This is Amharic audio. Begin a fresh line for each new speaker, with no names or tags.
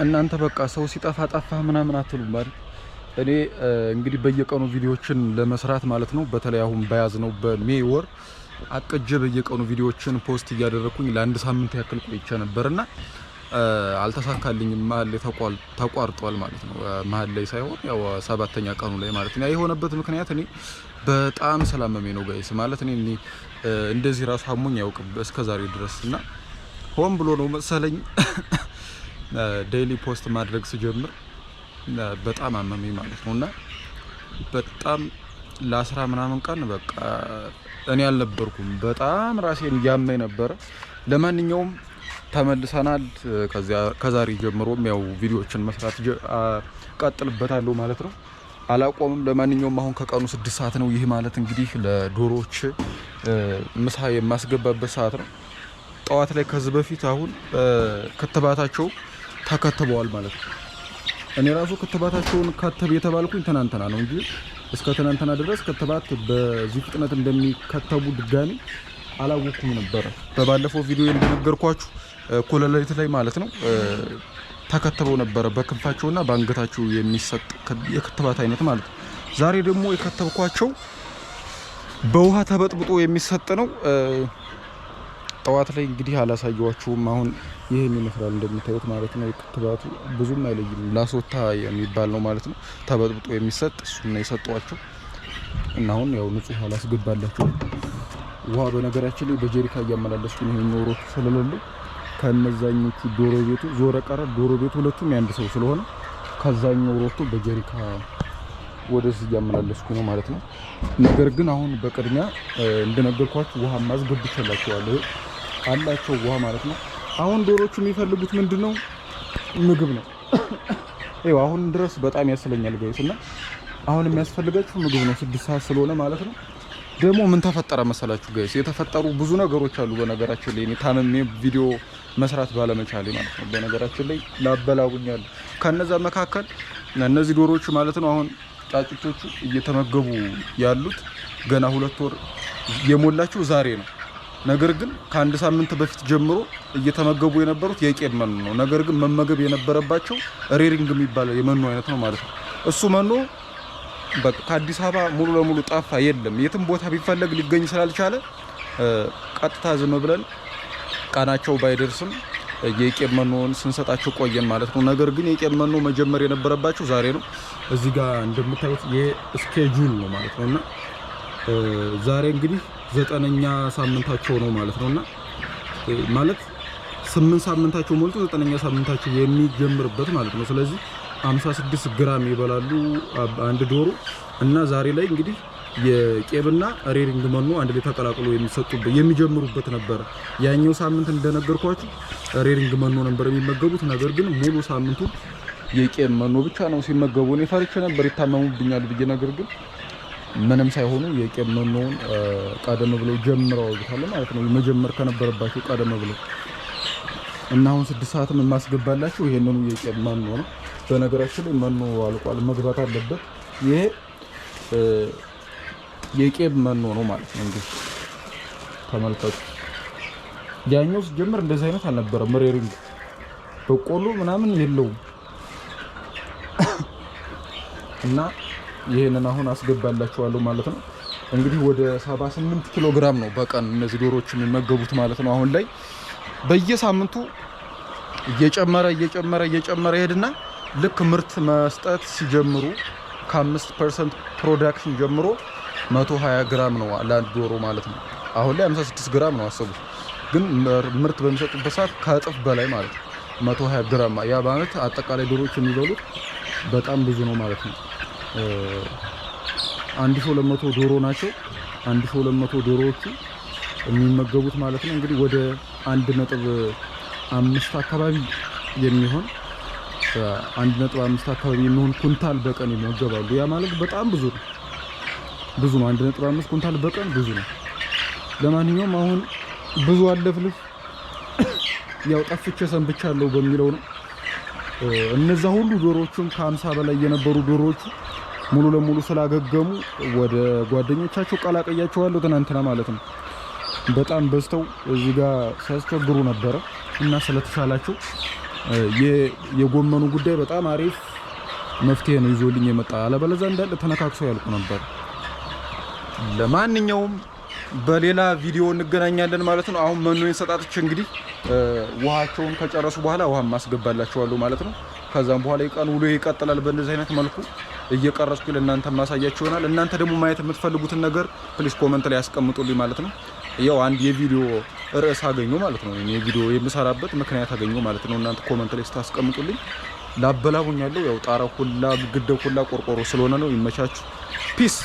እናንተ በቃ ሰው ሲጠፋ ጠፋ ምናምን አትሉም አይደል? እኔ እንግዲህ በየቀኑ ቪዲዮዎችን ለመስራት ማለት ነው በተለይ አሁን በያዝነው በሜይ ወር አቅጄ በየቀኑ ቪዲዮዎችን ፖስት እያደረኩኝ ለአንድ ሳምንት ያክል ቆይቼ ነበርና አልተሳካልኝም። መሀል ላይ ተቋርጧል ማለት ነው። መሀል ላይ ሳይሆን ያው 7ኛ ቀኑ ላይ ማለት ነው። የሆነበት ምክንያት እኔ በጣም ስላመመኝ ነው ጋይስ። ማለት እኔ እንደዚህ ራሱ አሞኝ ያውቅም እስከዛሬ ድረስ እና ሆን ብሎ ነው መሰለኝ ዴይሊ ፖስት ማድረግ ስጀምር በጣም አመመኝ ማለት ነውና በጣም ለ10 ምናምን ቀን በቃ እኔ አልነበርኩም። በጣም ራሴን ያመኝ ነበር። ለማንኛውም ተመልሰናል። ከዛሬ ጀምሮም ያው ቪዲዮዎችን መስራት ቀጥልበታለሁ ማለት ነው። አላቆምም። ለማንኛውም አሁን ከቀኑ 6 ሰዓት ነው። ይህ ማለት እንግዲህ ለዶሮዎች ምሳ የማስገባበት ሰዓት ነው። ጠዋት ላይ ከዚህ በፊት አሁን ክትባታቸው ተከትበዋል ማለት ነው። እኔ ራሱ ክትባታቸውን ከተብ የተባልኩኝ ትናንትና ነው እንጂ እስከ ትናንትና ድረስ ክትባት በዚህ ፍጥነት እንደሚከተቡ ድጋሚ አላወኩም ነበር። በባለፈው ቪዲዮ እንደነገርኳችሁ ኮለሌት ላይ ማለት ነው ተከተበው ነበር በክንፋቸውና በአንገታቸው የሚሰጥ የክትባት አይነት ማለት ነው። ዛሬ ደግሞ የከተብኳቸው በውሃ ተበጥብጦ የሚሰጥ ነው። ጠዋት ላይ እንግዲህ አላሳየዋችሁም። አሁን ይሄን ይመስላል እንደምታዩት ማለት ነው። የክትባቱ ብዙም አይለይም። ላስወታ የሚባል ነው ማለት ነው። ተበጥብጦ የሚሰጥ እሱ ነው የሰጧቸው እና አሁን ያው ንጹህ አላስገባላችሁ። ውሃ በነገራችን ላይ በጀሪካ እያመላለስኩ ነው። ይሄን ኖሮት ስለሌለው ከነዛኞቹ ዶሮ ቤቱ ዞረ ቀረ። ዶሮ ቤቱ ሁለቱም ያንድ ሰው ስለሆነ ከዛኛው ሮቶ በጀሪካ ወደዚህ እያመላለስኩ ነው ማለት ነው። ነገር ግን አሁን በቅድሚያ እንደነገርኳችሁ ውሃ ማስገብቻላችኋለሁ አላቸው ውሃ ማለት ነው። አሁን ዶሮቹ የሚፈልጉት ምንድነው? ምግብ ነው። ይኸው አሁን ድረስ በጣም ያስለኛል ጋይስ እና አሁን የሚያስፈልጋችሁ ምግብ ነው። 6 ሰዓት ስለሆነ ማለት ነው። ደግሞ ምን ተፈጠረ መሰላችሁ ጋይስ? የተፈጠሩ ብዙ ነገሮች አሉ። በነገራችን ላይ እኔ ታመሜ ቪዲዮ መስራት ባለመቻሌ ማለት ነው። በነገራችን ላይ ላበላጉኛል። ከነዛ መካከል እነዚህ ዶሮዎች ማለት ነው አሁን ጫጭቶቹ እየተመገቡ ያሉት ገና 2 ወር የሞላቸው ዛሬ ነው። ነገር ግን ከአንድ ሳምንት በፊት ጀምሮ እየተመገቡ የነበሩት የቄብ መኖ ነው። ነገር ግን መመገብ የነበረባቸው ሬሪንግ የሚባል የመኖ አይነት ነው ማለት ነው። እሱ መኖ በቃ ከአዲስ አበባ ሙሉ ለሙሉ ጠፋ። የለም የትም ቦታ ቢፈለግ ሊገኝ ስላልቻለ ቀጥታ ዝም ብለን ቀናቸው ባይደርስም የቄብ መኖን ስንሰጣቸው ቆየን ማለት ነው። ነገር ግን የቄብ መኖ መጀመር የነበረባቸው ዛሬ ነው። እዚህ ጋር እንደምታዩት የስኬጁል ነው ማለት ነውና ዛሬ እንግዲህ 9ኛ ሳምንታቸው ነው ማለት ነውና ማለት 8 ሳምንታቸው ሞልቶ 9ኛ ሳምንታቸው የሚጀምርበት ማለት ነው። ስለዚህ 56 ግራም ይበላሉ አንድ ዶሮ እና ዛሬ ላይ እንግዲህ የቄብና ሬሪንግ መኖ አንድ ላይ ተቀላቅሎ የሚጀምሩበት ነበር። ያኛው ሳምንት እንደነገርኳችሁ ሬሪንግ መኖ ነበር የሚመገቡት። ነገር ግን ሙሉ ሳምንቱ የቄብ መኖ ብቻ ነው ሲመገቡ። እኔ ፈርቼ ነበር ይታመሙብኛል ብዬ። ነገር ግን ምንም ሳይሆኑ የቄብ መኖውን ቀደም ብለው ጀምረውታል ማለት ነው። መጀመር ከነበረባቸው ቀደም ብለው እና አሁን 6 ሰዓትም የማስገባላችሁ ይሄንኑ የቄብ መኖ ነው። በነገራችን ላይ መኖ አልቋል፣ መግባት አለበት። ይሄ የቄብ መኖ ነው ማለት ነው። እንግዲህ ተመልከቱ። ያኛው ሲጀምር እንደዚህ አይነት አልነበረም። ሬሪንግ በቆሎ ምናምን የለውም እና ይሄንን አሁን አስገባላችኋለሁ ማለት ነው። እንግዲህ ወደ 78 ኪሎ ግራም ነው በቀን እነዚህ ዶሮዎች የሚመገቡት ማለት ነው። አሁን ላይ በየሳምንቱ እየጨመረ ይሄድና ልክ ምርት መስጠት ሲጀምሩ ከ5% ፕሮዳክሽን ጀምሮ 120 ግራም ነው ለአንድ ዶሮ ማለት ነው። አሁን ላይ 56 ግራም ነው አሰቡት። ግን ምርት በሚሰጡበት ሰዓት ከእጥፍ በላይ ማለት ነው 120 ግራም። ያ ማለት አጠቃላይ ዶሮዎች የሚበሉት በጣም ብዙ ነው ማለት ነው። 1200 ዶሮ ናቸው። 1200 ዶሮዎቹ የሚመገቡት ማለት ነው እንግዲህ ወደ 1.5 አካባቢ የሚሆን 1.5 አካባቢ የሚሆን ኩንታል በቀን ይመገባሉ። ያ ማለት በጣም ብዙ ነው። 1.5 ኩንታል በቀን ብዙ ነው። ለማንኛውም አሁን ብዙ አለፍልፍ ያው ጠፍቼ ሰንብቻለሁ በሚለው ነው። እነዛ ሁሉ ዶሮዎቹም ከ50 በላይ የነበሩ ዶሮዎቹ ሙሉ ለሙሉ ስላገገሙ ወደ ጓደኞቻቸው ቀላቀያቸዋለሁ ትናንትና ማለት ነው። በጣም በዝተው እዚህ ጋር ሲያስቸግሩ ነበረ እና ስለተሻላቸው የጎመኑ ጉዳይ በጣም አሪፍ መፍትሄ ነው ይዞልኝ የመጣ አለበለዚያ እንዳለ ተነካክሰው ያልቁ ነበር። ለማንኛውም በሌላ ቪዲዮ እንገናኛለን ማለት ነው። አሁን መኖን ሰጣጥቼ እንግዲህ ውሃቸውን ከጨረሱ በኋላ ውሃ ማስገባላቸዋለሁ ማለት ነው። ከዛም በኋላ የቀን ውሎ ይቀጥላል። በእንደዚህ አይነት መልኩ እየቀረስኩ ለእናንተ ማሳያችሁ ይሆናል። እናንተ ደግሞ ማየት የምትፈልጉትን ነገር ፕሊስ ኮሜንት ላይ ያስቀምጡልኝ ማለት ነው። ያው አንድ የቪዲዮ ርዕስ አገኘው ማለት ነው። የቪዲዮ የምሰራበት ምክንያት አገኘው ማለት ነው። እናንተ ኮሜንት ላይ ስታስቀምጡልኝ ላበላቡኛለሁ። ያው ጣራው ሁላ ግድግዳው ሁላ ቆርቆሮ ስለሆነ ነው። ይመቻችሁ። ፒስ